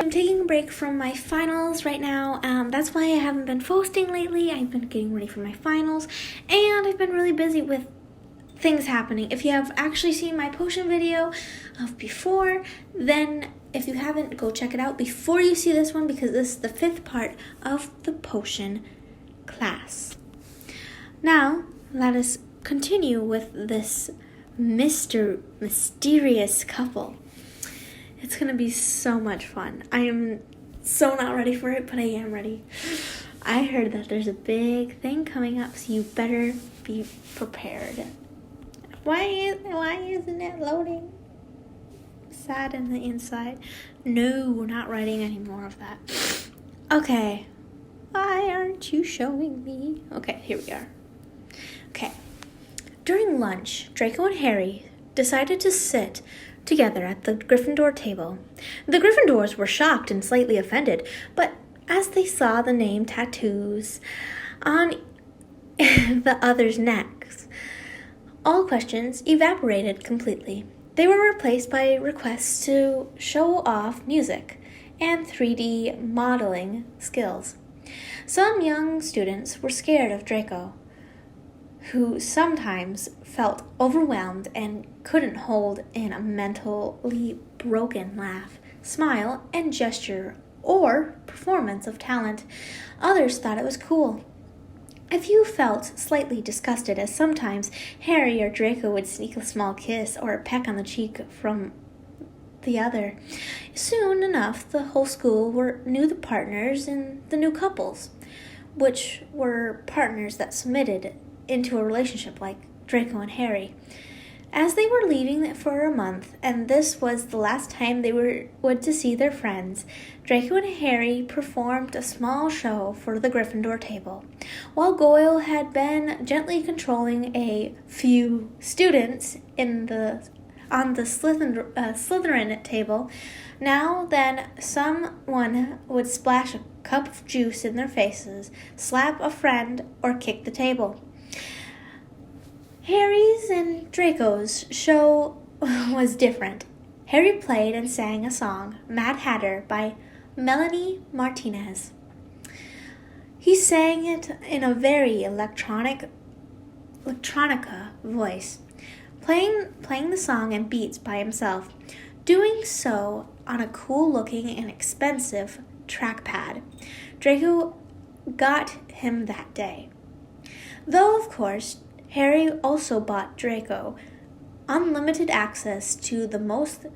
I'm taking a break from my finals right now. That's why I haven't been posting lately. I've been getting ready for my finals, and I've been really busy with things happening. If you have actually seen my potion video of before, then if you haven't, go check it out before you see this one, because this is the 5th part of the potion class. Now, let us continue with this mysterious couple. It's gonna be so much fun. I am so not ready for it, but I am ready. I heard that there's a big thing coming up, so you better be prepared. Why isn't it loading? Sad in the inside. No, we're not writing any more of that. Okay. Why aren't you showing me? Okay, here we are. Okay. During lunch, Draco and Harry decided to sit together at the Gryffindor table. The Gryffindors were shocked and slightly offended, but as they saw the name tattoos on the others' necks, all questions evaporated completely. They were replaced by requests to show off music and 3D modeling skills. Some young students were scared of Draco, who sometimes felt overwhelmed and couldn't hold in a mentally broken laugh, smile, and gesture or performance of talent. Others thought it was cool. A few felt slightly disgusted, as sometimes Harry or Draco would sneak a small kiss or a peck on the cheek from the other. Soon enough, the whole school knew the partners and the new couples, which were partners that submitted into a relationship like Draco and Harry. As they were leaving for a month, and this was the last time they would to see their friends, Draco and Harry performed a small show for the Gryffindor table. While Goyle had been gently controlling a few students on the Slytherin table, now then someone would splash a cup of juice in their faces, slap a friend, or kick the table. Harry's and Draco's show was different. Harry played and sang a song, Mad Hatter, by Melanie Martinez. He sang it in a very electronica voice, playing the song and beats by himself, doing so on a cool-looking and expensive trackpad. Draco got him that day. Though, of course, Harry also bought Draco unlimited access to the most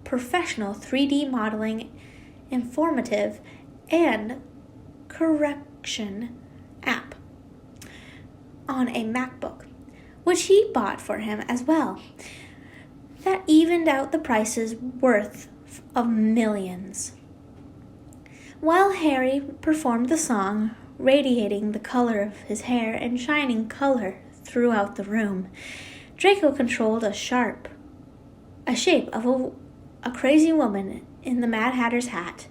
professional 3D modeling, informative, and correction app on a MacBook, which he bought for him as well. That evened out the prices worth of millions. While Harry performed the song, radiating the color of his hair and shining color throughout the room, Draco controlled a shape of a crazy woman in the Mad Hatter's hat,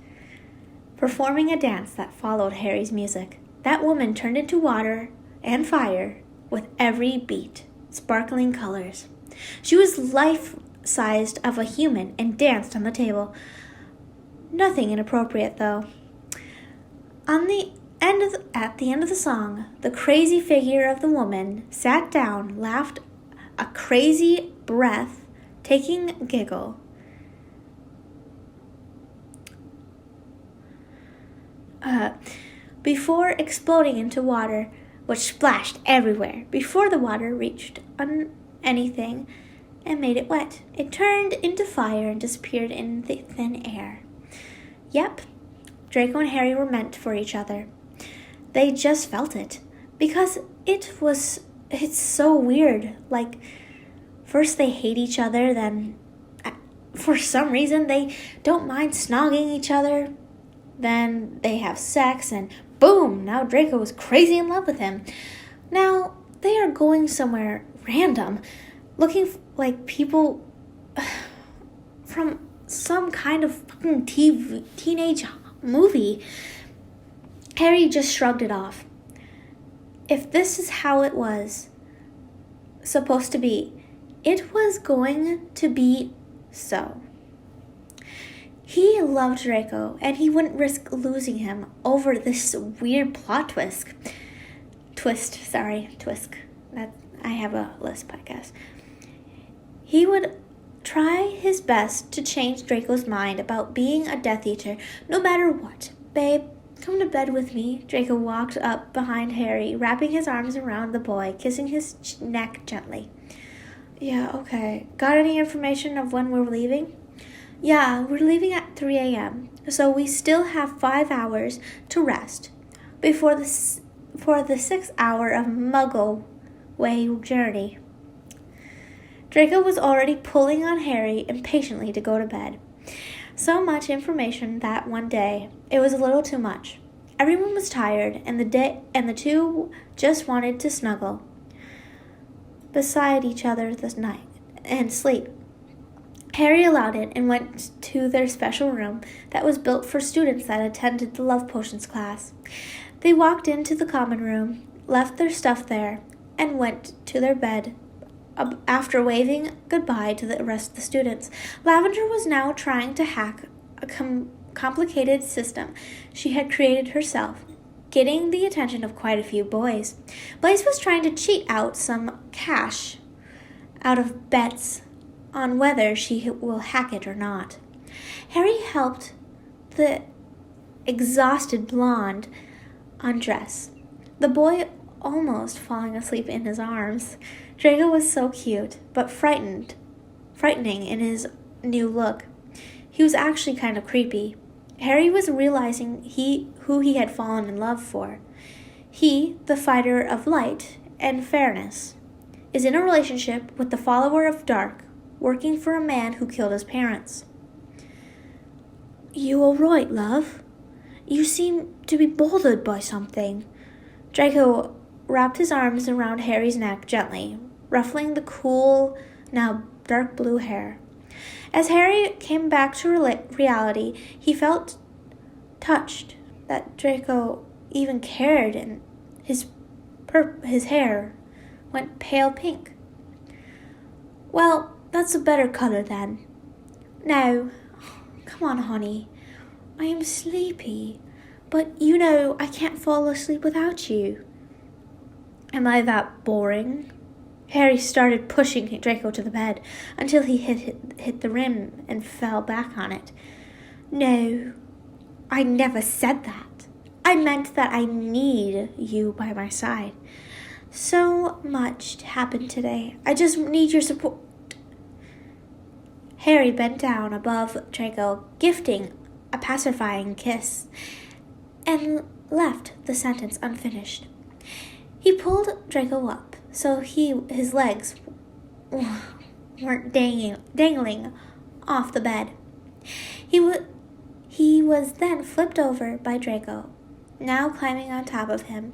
performing a dance that followed Harry's music. That woman turned into water and fire with every beat, sparkling colors. She was life-sized of a human and danced on the table. Nothing inappropriate, though. At the end of the song, the crazy figure of the woman sat down, laughed a crazy breath-taking giggle, before exploding into water, which splashed everywhere. Before the water reached anything and made it wet, it turned into fire and disappeared in the thin air. Yep, Draco and Harry were meant for each other. They just felt it, because it's so weird. Like, first they hate each other, then for some reason they don't mind snogging each other. Then they have sex, and boom, now Draco is crazy in love with him. Now they are going somewhere random, looking like people from some kind of fucking teenage movie. Harry just shrugged it off. If this is how it was supposed to be, it was going to be so. He loved Draco, and he wouldn't risk losing him over this weird plot twist. Twist. That I have a lisp, I guess. He would try his best to change Draco's mind about being a Death Eater, no matter what. Babe, come to bed with me. Draco walked up behind Harry, wrapping his arms around the boy, kissing his neck gently. Yeah, okay. Got any information of when we're leaving? Yeah, we're leaving at 3 a.m., so we still have 5 hours to rest for the 6th hour of Muggle Way journey. Draco was already pulling on Harry impatiently to go to bed. So much information that one day, it was a little too much. Everyone was tired, and the two just wanted to snuggle beside each other this night and sleep. Harry allowed it and went to their special room that was built for students that attended the Love Potions class. They walked into the common room, left their stuff there, and went to their bed after waving goodbye to the rest of the students. Lavender was now trying to hack a complicated system she had created herself, getting the attention of quite a few boys. Blaze was trying to cheat out some cash out of bets on whether she will hack it or not. Harry helped the exhausted blonde undress, the boy almost falling asleep in his arms. Draco was so cute, but frightening in his new look. He was actually kind of creepy. Harry was realizing who he had fallen in love for. He, the fighter of light and fairness, is in a relationship with the follower of dark, working for a man who killed his parents. You all right, love? You seem to be bothered by something. Draco wrapped his arms around Harry's neck gently, ruffling the cool, now dark blue hair. As Harry came back to reality, he felt touched that Draco even cared, and his hair went pale pink. Well, that's a better color then. Now, come on, honey. I am sleepy, but you know I can't fall asleep without you. Am I that boring? Harry started pushing Draco to the bed until he hit the rim and fell back on it. No, I never said that. I meant that I need you by my side. So much happened today. I just need your support. Harry bent down above Draco, gifting a pacifying kiss, and left the sentence unfinished. He pulled Draco up so his legs weren't dangling off the bed. He was then flipped over by Draco, now climbing on top of him,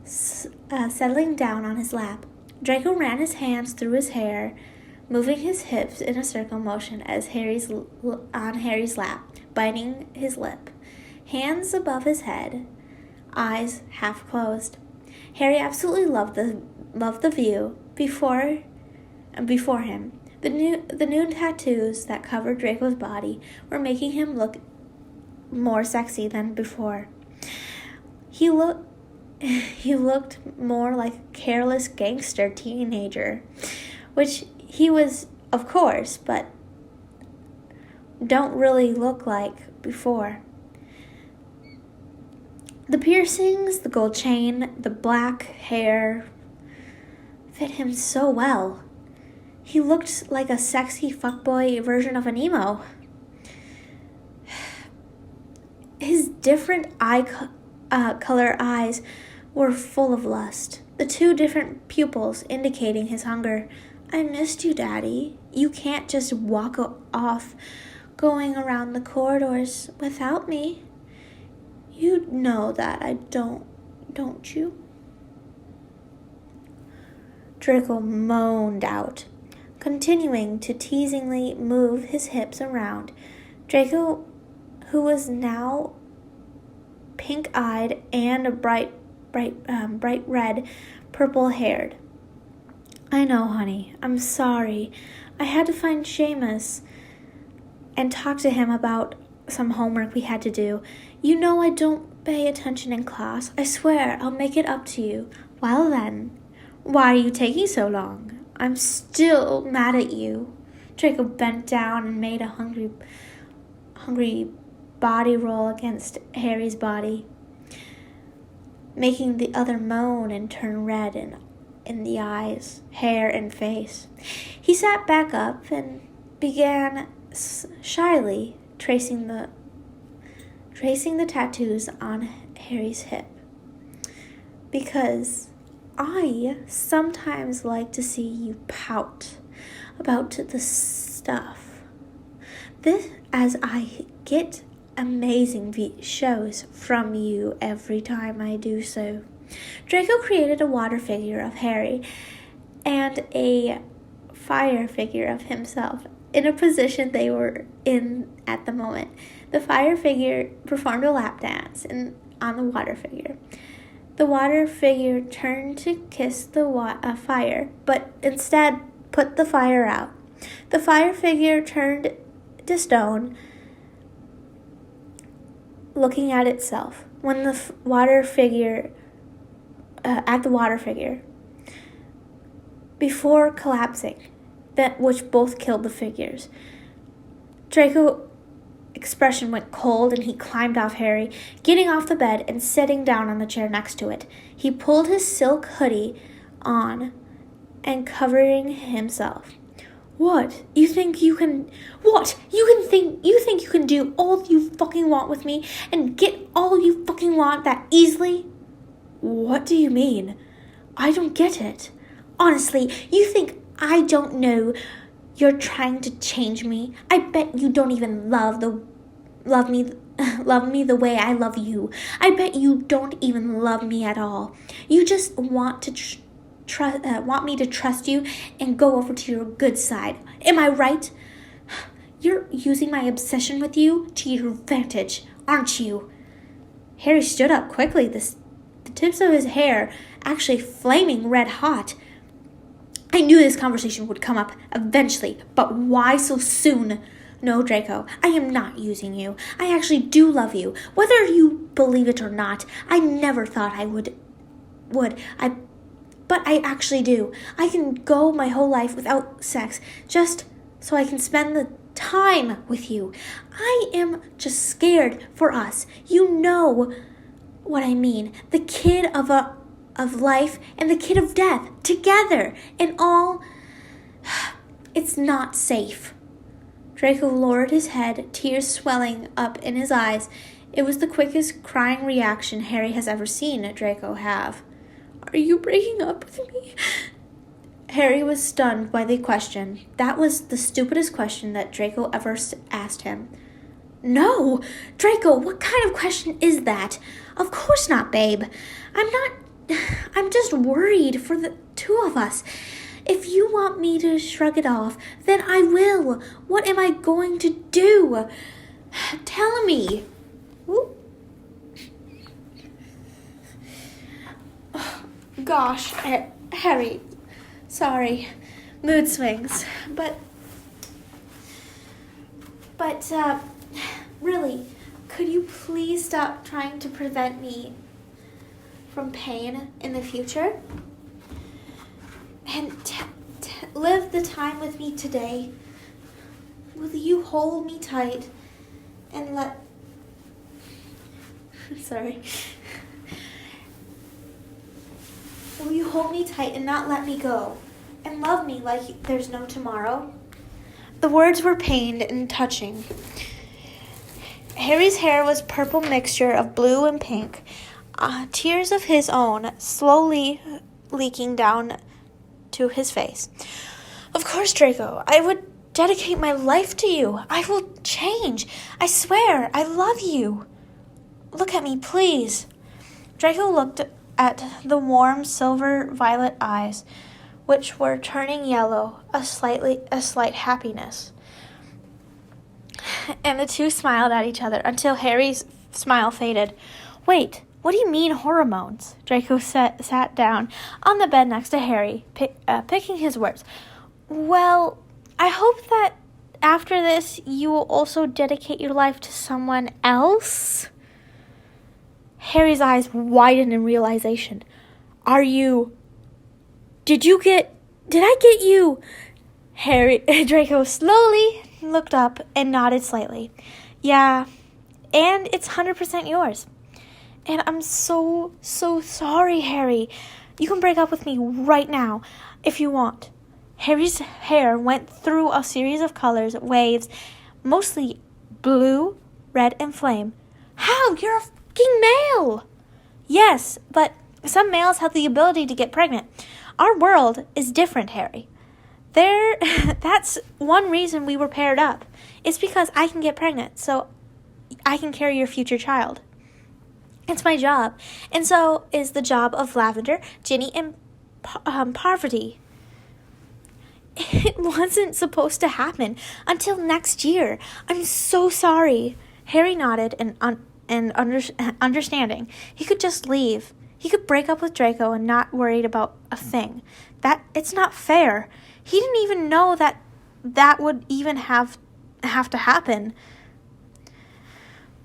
settling down on his lap. Draco ran his hands through his hair, moving his hips in a circle motion as on Harry's lap, biting his lip, hands above his head, eyes half closed. Harry absolutely loved the view before him. The new tattoos that covered Draco's body were making him look more sexy than before. He looked more like a careless gangster teenager, which he was, of course, but don't really look like before. The piercings, the gold chain, the black hair fit him so well. He looked like a sexy fuckboy version of an emo. His different color eyes were full of lust, the two different pupils indicating his hunger. I missed you, Daddy. You can't just walk off going around the corridors without me. You know that I don't you? Draco moaned out, continuing to teasingly move his hips around. Draco, who was now pink-eyed and bright red, purple-haired. I know, honey. I'm sorry. I had to find Seamus. and talk to him about some homework we had to do. You know I don't pay attention in class. I swear I'll make it up to you. Well then, why are you taking so long? I'm still mad at you. Draco bent down and made a hungry body roll against Harry's body, making the other moan and turn red in the eyes, hair, and face. He sat back up and began shyly tracing the tattoos on Harry's hip. Because I sometimes like to see you pout about the stuff. This, as I get amazing shows from you every time I do so. Draco created a water figure of Harry and a fire figure of himself in a position they were in at the moment. The fire figure performed a lap dance on the water figure. The water figure turned to kiss the fire, but instead put the fire out. The fire figure turned to stone, looking at itself. When the water figure, before collapsing, which both killed the figures. Draco's expression went cold and he climbed off Harry, getting off the bed and sitting down on the chair next to it. He pulled his silk hoodie on and covering himself. What? You think you can do all you fucking want with me and get all you fucking want that easily? What do you mean? I don't get it. Honestly, you think I don't know you're trying to change me? I bet you don't even love me the way I love you. I bet you don't even love me at all. You just want to want me to trust you and go over to your good side. Am I right? You're using my obsession with you to your advantage, aren't you? Harry stood up quickly, the tips of his hair actually flaming red hot. I knew this conversation would come up eventually, but why so soon? No, Draco, I am not using you. I actually do love you. Whether you believe it or not, I never thought I would. But I actually do. I can go my whole life without sex, just so I can spend the time with you. I am just scared for us. You know what I mean. The kid of life and the kid of death together and all. It's not safe. Draco lowered his head, tears swelling up in his eyes. It was the quickest crying reaction Harry has ever seen Draco have. Are you breaking up with me? Harry was stunned by the question. That was the stupidest question that Draco ever asked him. No! Draco, what kind of question is that? Of course not, babe. I'm just worried for the two of us. If you want me to shrug it off, then I will. What am I going to do? Tell me. Ooh. Gosh, Harry, sorry, mood swings, but really, could you please stop trying to prevent me from pain in the future? And live the time with me today. Will you hold me tight and sorry. Will you hold me tight and not let me go? And love me like there's no tomorrow? The words were pained and touching. Harry's hair was purple mixture of blue and pink. Tears of his own slowly leaking down to his face. Of course, Draco, I would dedicate my life to you. I will change. I swear, I love you. Look at me, please. Draco looked at the warm silver-violet eyes, which were turning yellow, a slight happiness. And the two smiled at each other until Harry's smile faded. Wait, what do you mean hormones? Draco sat down on the bed next to Harry, picking his words. Well, I hope that after this, you will also dedicate your life to someone else? Harry's eyes widened in realization. Did I get you? Draco slowly looked up and nodded slightly. Yeah, and it's 100% yours. And I'm so sorry, Harry. You can break up with me right now if you want. Harry's hair went through a series of colors, waves, mostly blue, red, and flame. How? You're a fucking male! Yes, but some males have the ability to get pregnant. Our world is different, Harry. That's one reason we were paired up. It's because I can get pregnant, so I can carry your future child. It's my job. And so is the job of Lavender, Ginny, and Parvati. It wasn't supposed to happen until next year. I'm so sorry. Harry nodded understanding. He could just leave. He could break up with Draco and not worried about a thing. It's not fair. He didn't even know that would even have to happen.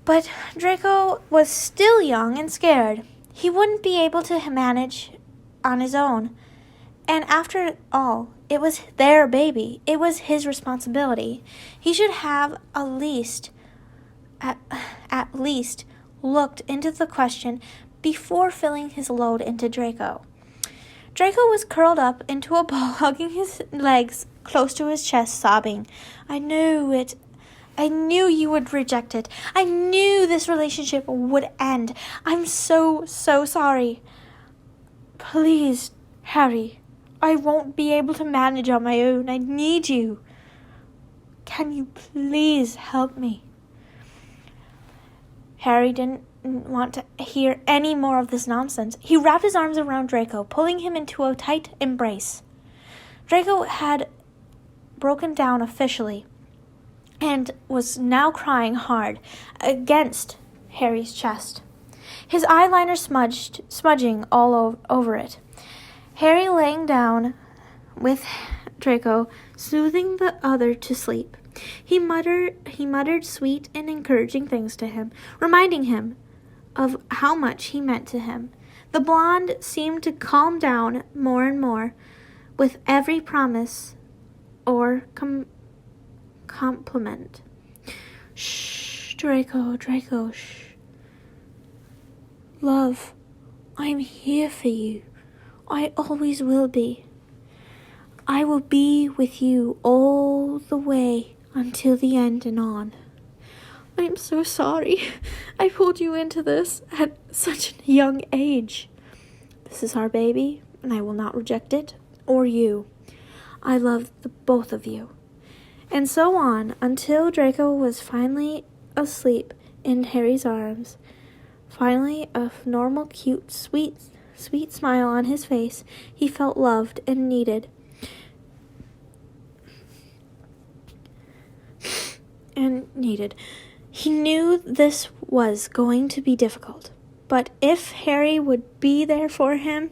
But Draco was still young and scared. He wouldn't be able to manage on his own. And after all, it was their baby. It was his responsibility. He should have at least looked into the question before filling his load into Draco. Draco was curled up into a ball, hugging his legs close to his chest, sobbing. I knew it. I knew you would reject it. I knew this relationship would end. I'm so sorry. Please, Harry, I won't be able to manage on my own. I need you. Can you please help me? Harry didn't want to hear any more of this nonsense. He wrapped his arms around Draco, pulling him into a tight embrace. Draco had broken down officially and was now crying hard against Harry's chest, his eyeliner smudging all over it. Harry laying down with Draco, soothing the other to sleep. He muttered sweet and encouraging things to him, reminding him of how much he meant to him. The blonde seemed to calm down more and more with every promise or compliment. Shh, Draco, shh. Love, I'm here for you. I always will be. I will be with you all the way until the end and on. I'm so sorry. I pulled you into this at such a young age. This is our baby, and I will not reject it or you. I love the both of you. And so on until Draco was finally asleep in Harry's arms. Finally, a normal, cute, sweet smile on his face. He felt loved and needed. He knew this was going to be difficult, but if Harry would be there for him,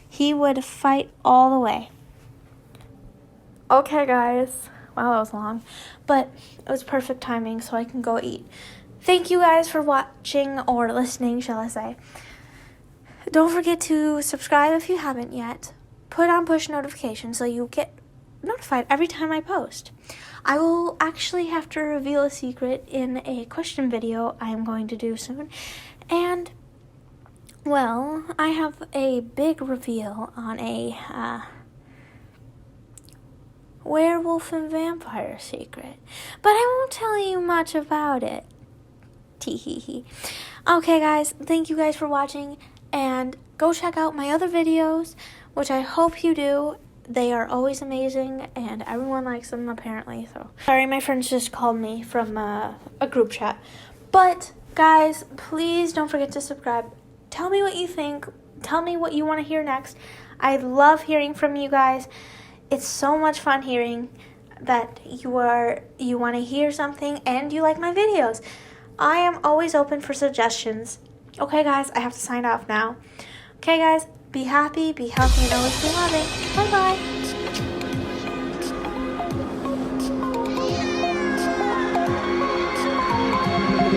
he would fight all the way. Okay, guys. Wow, that was long, but it was perfect timing, so I can go eat. Thank you guys for watching, or listening, shall I say. Don't forget to subscribe if you haven't yet. Put on push notifications so you get notified every time I post. I will actually have to reveal a secret in a question video I am going to do soon. And, well, I have a big reveal on a werewolf and vampire secret. But I won't tell you much about it. Tee-hee-hee. Okay, guys, thank you guys for watching. And go check out my other videos, which I hope you do. They are always amazing, and everyone likes them, apparently. So sorry, my friends just called me from a group chat. But, guys, please don't forget to subscribe. Tell me what you think. Tell me what you want to hear next. I love hearing from you guys. It's so much fun hearing that you want to hear something and you like my videos. I am always open for suggestions. Okay, guys, I have to sign off now. Okay, guys, be happy, be healthy, and always be loving. Bye-bye.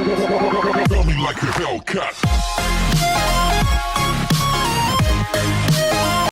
Feel me like a Hellcat.